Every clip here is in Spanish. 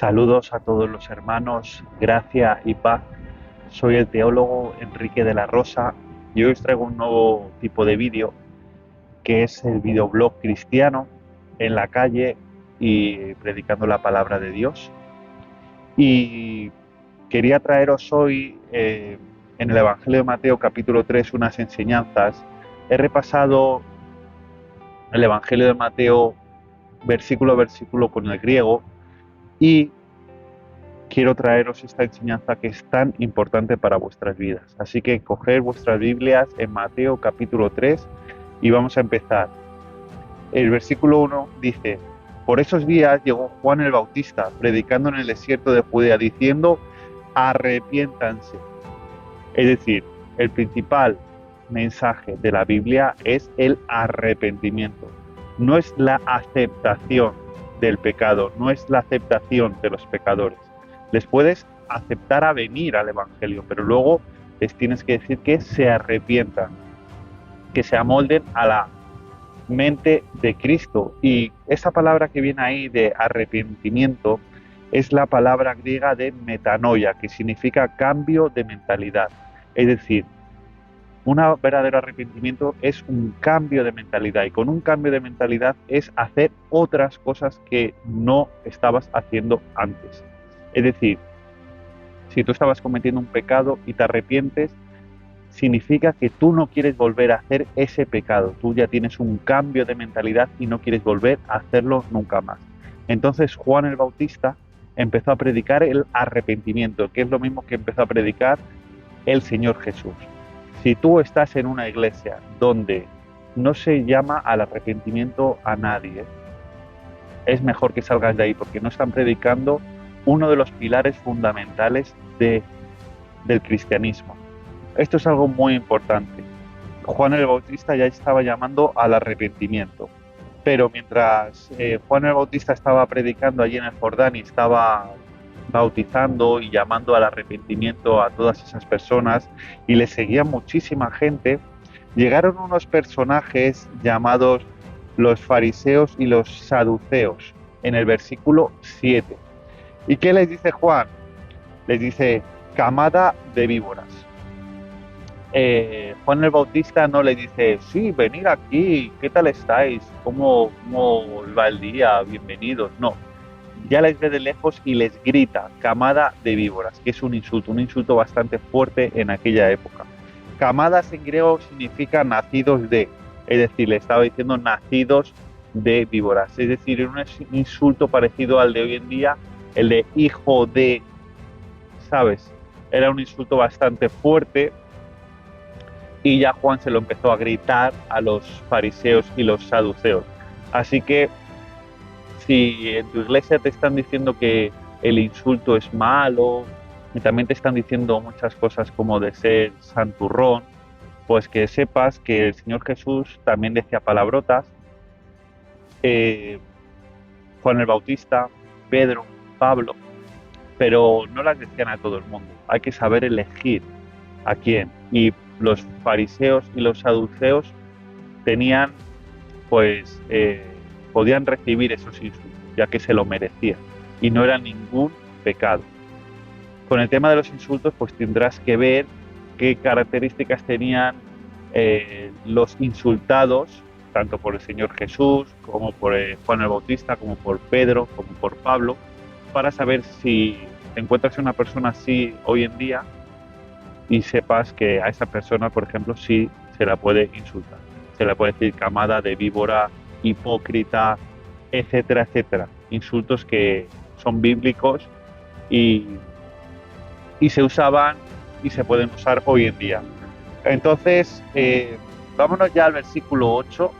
Saludos a todos los hermanos, gracia y paz. Soy el teólogo Enrique de la Rosa y hoy os traigo un nuevo tipo de vídeo que es el videoblog cristiano en la calle y predicando la palabra de Dios. Y quería traeros hoy en el Evangelio de Mateo capítulo 3 unas enseñanzas. He repasado el Evangelio de Mateo versículo a versículo con el griego y quiero traeros esta enseñanza que es tan importante para vuestras vidas. Así que coged vuestras Biblias en Mateo capítulo 3 y vamos a empezar. El versículo 1 dice: Por esos días llegó Juan el Bautista, predicando en el desierto de Judea, diciendo: arrepiéntanse. Es decir, el principal mensaje de la Biblia es el arrepentimiento. No es la aceptación del pecado, no es la aceptación de los pecadores. Les puedes aceptar a venir al Evangelio, pero luego les tienes que decir que se arrepientan, que se amolden a la mente de Cristo. Y esa palabra que viene ahí de arrepentimiento es la palabra griega de metanoia, que significa cambio de mentalidad. Es decir, un verdadero arrepentimiento es un cambio de mentalidad, y con un cambio de mentalidad es hacer otras cosas que no estabas haciendo antes. Es decir, si tú estabas cometiendo un pecado y te arrepientes, significa que tú no quieres volver a hacer ese pecado. Tú ya tienes un cambio de mentalidad y no quieres volver a hacerlo nunca más. Entonces Juan el Bautista empezó a predicar el arrepentimiento, que es lo mismo que empezó a predicar el Señor Jesús. Si tú estás en una iglesia donde no se llama al arrepentimiento a nadie, es mejor que salgas de ahí, porque no están predicando uno de los pilares fundamentales del cristianismo. Esto es algo muy importante. Juan el Bautista ya estaba llamando al arrepentimiento, pero mientras Juan el Bautista estaba predicando allí en el Jordán y estaba bautizando y llamando al arrepentimiento a todas esas personas, y le seguía muchísima gente, llegaron unos personajes llamados los fariseos y los saduceos en el versículo 7. ¿Y qué les dice Juan? Les dice: camada de víboras. Juan el Bautista no le dice: sí, venid aquí, ¿qué tal estáis? ¿Cómo va el día? Bienvenidos. No, ya les ve de lejos y les grita: camada de víboras, que es un insulto bastante fuerte en aquella época. Camadas en griego significa nacidos de, es decir, le estaba diciendo nacidos de víboras, es decir, un insulto parecido al de hoy en día, el de hijo de, ¿sabes? Era un insulto bastante fuerte. Y ya Juan se lo empezó a gritar a los fariseos y los saduceos. Así que si en tu iglesia te están diciendo que el insulto es malo y también te están diciendo muchas cosas como de ser santurrón, pues que sepas que el Señor Jesús también decía palabrotas. Juan el Bautista, Pedro, Pablo, pero no las decían a todo el mundo. Hay que saber elegir a quién. Y los fariseos y los saduceos tenían, pues, podían recibir esos insultos, ya que se lo merecían, y no era ningún pecado. Con el tema de los insultos, pues tendrás que ver qué características tenían los insultados, tanto por el Señor Jesús, como por Juan el Bautista, como por Pedro, como por Pablo, para saber si te encuentras una persona así hoy en día y sepas que a esa persona, por ejemplo, sí se la puede insultar. Se la puede decir camada de víbora, hipócrita, etcétera, etcétera. Insultos que son bíblicos y se usaban y se pueden usar hoy en día. Entonces, vámonos ya al versículo 8,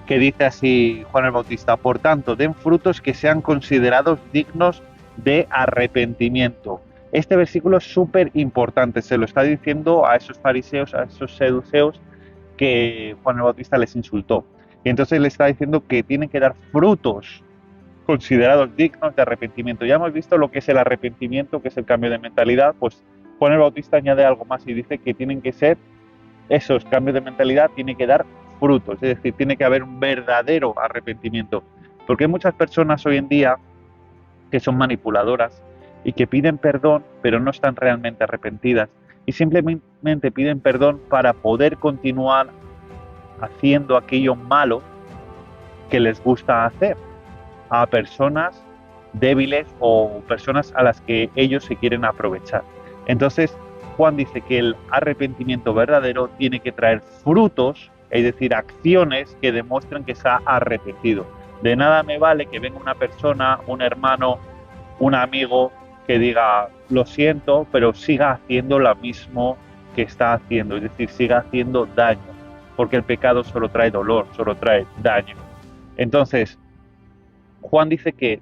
que dice así Juan el Bautista: por tanto, den frutos que sean considerados dignos de arrepentimiento. Este versículo es súper importante, se lo está diciendo a esos fariseos, a esos saduceos que Juan el Bautista les insultó. Y entonces le está diciendo que tienen que dar frutos considerados dignos de arrepentimiento. Ya hemos visto lo que es el arrepentimiento, que es el cambio de mentalidad. Pues Juan el Bautista añade algo más y dice que tienen que ser esos cambios de mentalidad, tienen que dar frutos, es decir, tiene que haber un verdadero arrepentimiento. Porque hay muchas personas hoy en día que son manipuladoras y que piden perdón, pero no están realmente arrepentidas y simplemente piden perdón para poder continuar haciendo aquello malo que les gusta hacer a personas débiles o personas a las que ellos se quieren aprovechar. Entonces, Juan dice que el arrepentimiento verdadero tiene que traer frutos, es decir, acciones que demuestren que se ha arrepentido. De nada me vale que venga una persona, un hermano, un amigo, que diga, lo siento, pero siga haciendo lo mismo que está haciendo, es decir, siga haciendo daño, porque el pecado solo trae dolor, solo trae daño. Entonces, Juan dice que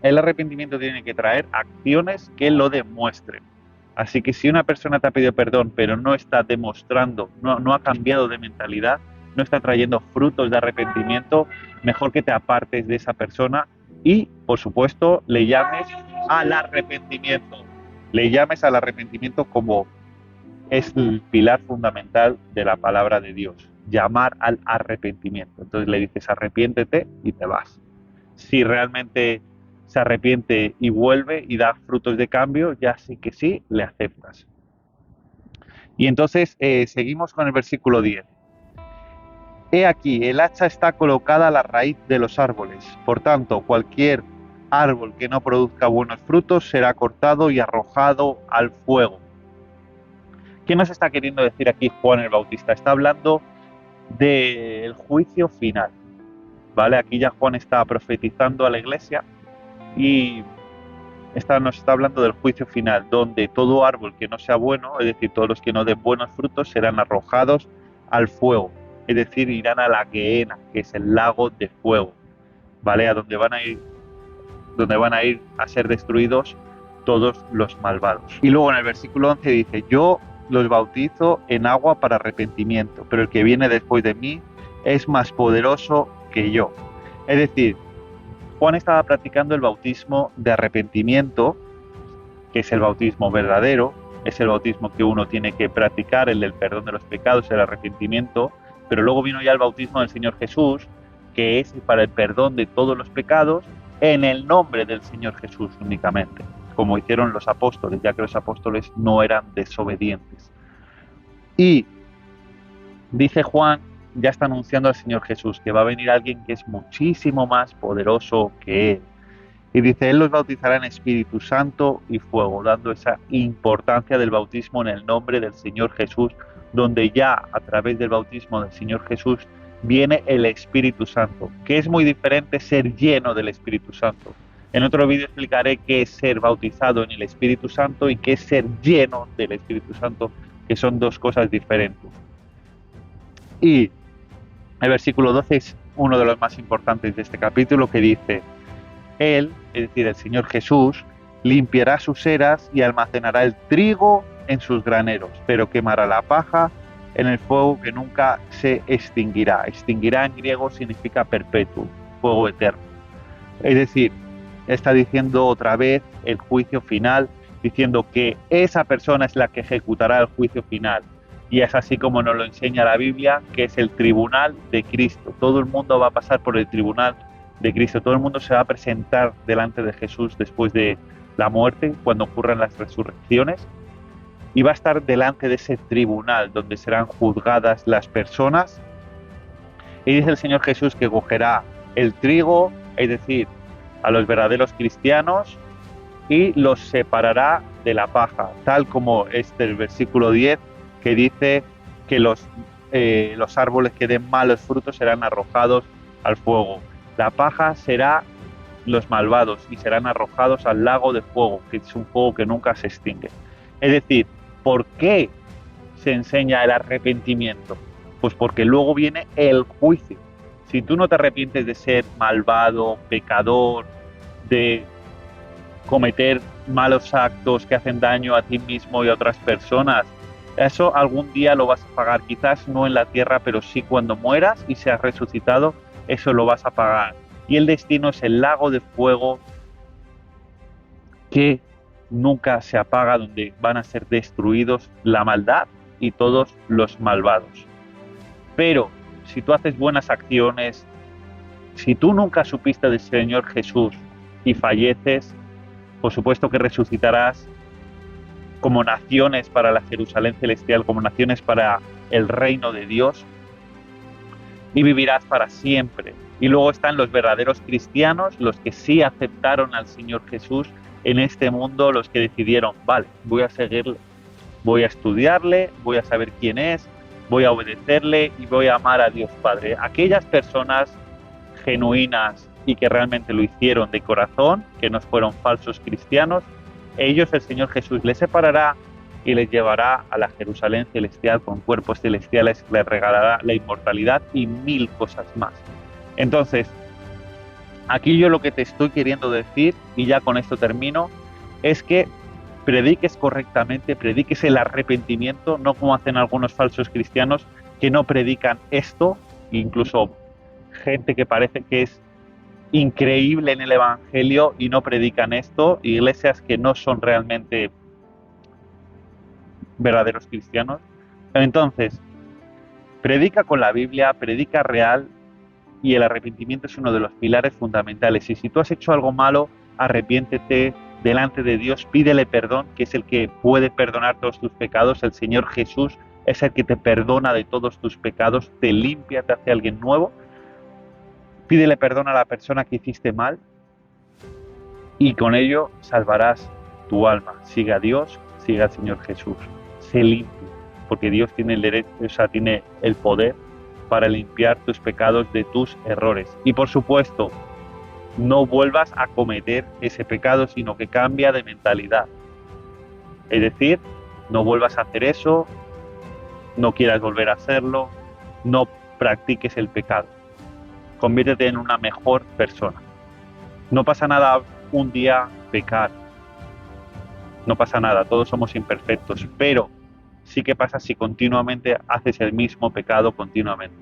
el arrepentimiento tiene que traer acciones que lo demuestren. Así que si una persona te ha pedido perdón, pero no está demostrando, no ha cambiado de mentalidad, no está trayendo frutos de arrepentimiento, mejor que te apartes de esa persona y, por supuesto, le llames al arrepentimiento. Le llames al arrepentimiento como es el pilar fundamental de la palabra de Dios, llamar al arrepentimiento. Entonces le dices, arrepiéntete y te vas. Si realmente se arrepiente y vuelve y da frutos de cambio, ya sí que sí, le aceptas. Y entonces seguimos con el versículo 10. He aquí, el hacha está colocada a la raíz de los árboles. Por tanto, cualquier árbol que no produzca buenos frutos será cortado y arrojado al fuego. ¿Qué nos está queriendo decir aquí Juan el Bautista? Está hablando del juicio final, ¿vale? Aquí ya Juan está profetizando a la iglesia y nos está hablando del juicio final, donde todo árbol que no sea bueno, es decir, todos los que no den buenos frutos, serán arrojados al fuego, es decir, irán a la Gehenna, que es el lago de fuego, ¿vale? A donde van a ir a ser destruidos todos los malvados. Y luego en el versículo 11 dice, yo los bautizo en agua para arrepentimiento, pero el que viene después de mí es más poderoso que yo. Es decir, Juan estaba practicando el bautismo de arrepentimiento, que es el bautismo verdadero, es el bautismo que uno tiene que practicar, el del perdón de los pecados, el arrepentimiento, pero luego vino ya el bautismo del Señor Jesús, que es para el perdón de todos los pecados, en el nombre del Señor Jesús únicamente, como hicieron los apóstoles, ya que los apóstoles no eran desobedientes. Y dice Juan, ya está anunciando al Señor Jesús, que va a venir alguien que es muchísimo más poderoso que Él. Y dice, Él los bautizará en Espíritu Santo y fuego, dando esa importancia del bautismo en el nombre del Señor Jesús, donde ya a través del bautismo del Señor Jesús viene el Espíritu Santo, que es muy diferente ser lleno del Espíritu Santo. En otro vídeo explicaré qué es ser bautizado en el Espíritu Santo y qué es ser lleno del Espíritu Santo, que son dos cosas diferentes. Y el versículo 12 es uno de los más importantes de este capítulo, que dice, Él, es decir, el Señor Jesús, limpiará sus eras y almacenará el trigo en sus graneros, pero quemará la paja en el fuego que nunca se extinguirá. Extinguirá en griego significa perpetuo, fuego eterno. Es decir, está diciendo otra vez el juicio final, diciendo que esa persona es la que ejecutará el juicio final. Y es así como nos lo enseña la Biblia, que es el tribunal de Cristo. Todo el mundo va a pasar por el tribunal de Cristo. Todo el mundo se va a presentar delante de Jesús después de la muerte, cuando ocurran las resurrecciones. Y va a estar delante de ese tribunal donde serán juzgadas las personas. Y dice el Señor Jesús que cogerá el trigo, es decir, a los verdaderos cristianos, y los separará de la paja, tal como el versículo 10, que dice que los árboles que den malos frutos serán arrojados al fuego. La paja será los malvados y serán arrojados al lago de fuego, que es un fuego que nunca se extingue. Es decir, ¿por qué se enseña el arrepentimiento? Pues porque luego viene el juicio. Si tú no te arrepientes de ser malvado, pecador, de cometer malos actos que hacen daño a ti mismo y a otras personas, eso algún día lo vas a pagar, quizás no en la tierra, pero sí cuando mueras y seas resucitado, eso lo vas a pagar. Y el destino es el lago de fuego que nunca se apaga, donde van a ser destruidos la maldad y todos los malvados. Pero si tú haces buenas acciones, si tú nunca supiste del Señor Jesús y falleces, por supuesto que resucitarás como naciones para la Jerusalén celestial, como naciones para el reino de Dios, y vivirás para siempre. Y luego están los verdaderos cristianos, los que sí aceptaron al Señor Jesús en este mundo, los que decidieron, vale, voy a seguirle, voy a estudiarle, voy a saber quién es, voy a obedecerle y voy a amar a Dios Padre. Aquellas personas genuinas y que realmente lo hicieron de corazón, que no fueron falsos cristianos, ellos el Señor Jesús les separará y les llevará a la Jerusalén celestial con cuerpos celestiales, les regalará la inmortalidad y 1000 cosas más. Entonces, aquí yo lo que te estoy queriendo decir, y ya con esto termino, es que prediques correctamente, prediques el arrepentimiento, no como hacen algunos falsos cristianos que no predican esto, incluso gente que parece que es increíble en el Evangelio y no predican esto, iglesias que no son realmente verdaderos cristianos. Entonces, predica con la Biblia, predica real, y el arrepentimiento es uno de los pilares fundamentales. Y si tú has hecho algo malo, arrepiéntete delante de Dios, pídele perdón, que es el que puede perdonar todos tus pecados. El Señor Jesús es el que te perdona de todos tus pecados, te limpia, te hace alguien nuevo. Pídele perdón a la persona que hiciste mal y con ello salvarás tu alma. Sigue a Dios, sigue al Señor Jesús. Sé limpio, porque Dios tiene el derecho, tiene el poder para limpiar tus pecados de tus errores. Y por supuesto, no vuelvas a cometer ese pecado, sino que cambia de mentalidad. Es decir, no vuelvas a hacer eso, no quieras volver a hacerlo, no practiques el pecado. Conviértete en una mejor persona. No pasa nada un día pecar. No pasa nada, todos somos imperfectos, pero sí que pasa si continuamente haces el mismo pecado continuamente.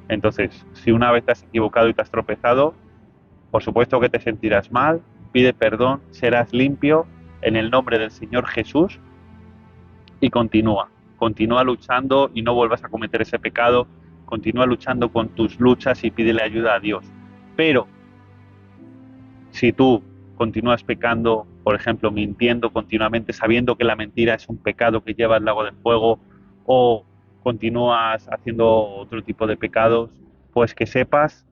Entonces, si una vez te has equivocado y te has tropezado, por supuesto que te sentirás mal, pide perdón, serás limpio en el nombre del Señor Jesús y continúa luchando y no vuelvas a cometer ese pecado, continúa luchando con tus luchas y pídele ayuda a Dios. Pero si tú continúas pecando, por ejemplo, mintiendo continuamente, sabiendo que la mentira es un pecado que lleva al lago de fuego, o continúas haciendo otro tipo de pecados, pues que sepas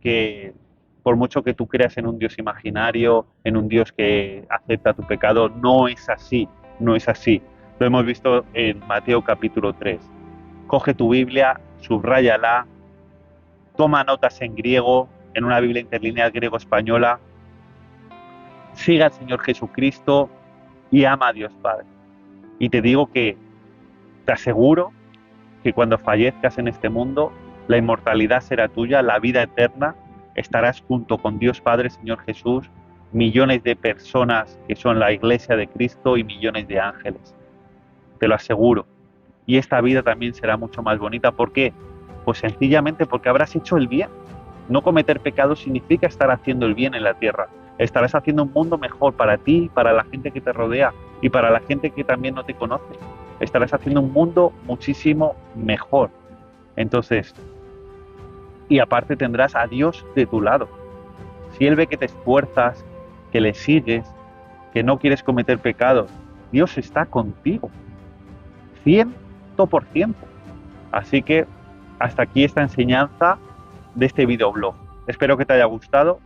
que por mucho que tú creas en un Dios imaginario, en un Dios que acepta tu pecado, no es así, no es así. Lo hemos visto en Mateo capítulo 3. Coge tu Biblia, subráyala, toma notas en griego, en una Biblia interlineal griego-española, siga al Señor Jesucristo y ama a Dios Padre. Y te digo que te aseguro que cuando fallezcas en este mundo, la inmortalidad será tuya, la vida eterna, estarás junto con Dios Padre, Señor Jesús, millones de personas que son la Iglesia de Cristo y millones de ángeles. Te lo aseguro. Y esta vida también será mucho más bonita. ¿Por qué? Pues sencillamente porque habrás hecho el bien. No cometer pecado significa estar haciendo el bien en la tierra. Estarás haciendo un mundo mejor para ti, para la gente que te rodea y para la gente que también no te conoce. Estarás haciendo un mundo muchísimo mejor. Entonces, y aparte tendrás a Dios de tu lado. Si Él ve que te esfuerzas, que le sigues, que no quieres cometer pecados, Dios está contigo. 100%. Así que hasta aquí esta enseñanza de este videoblog. Espero que te haya gustado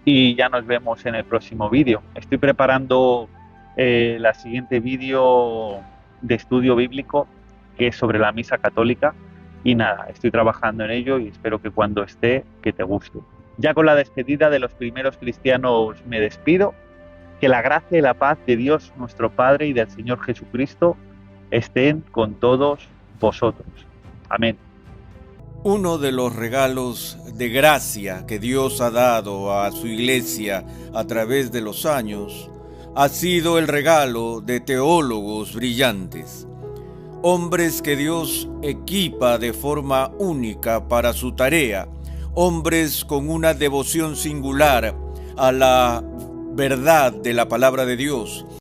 y ya nos vemos en el próximo vídeo. Estoy preparando la siguiente vídeo de estudio bíblico, que es sobre la misa católica, y nada, estoy trabajando en ello y espero que cuando esté, que te guste. Ya con la despedida de los primeros cristianos me despido. Que la gracia y la paz de Dios nuestro Padre y del Señor Jesucristo estén con todos vosotros. Amén. Uno de los regalos de gracia que Dios ha dado a su iglesia a través de los años ha sido el regalo de teólogos brillantes, hombres que Dios equipa de forma única para su tarea, hombres con una devoción singular a la verdad de la palabra de Dios.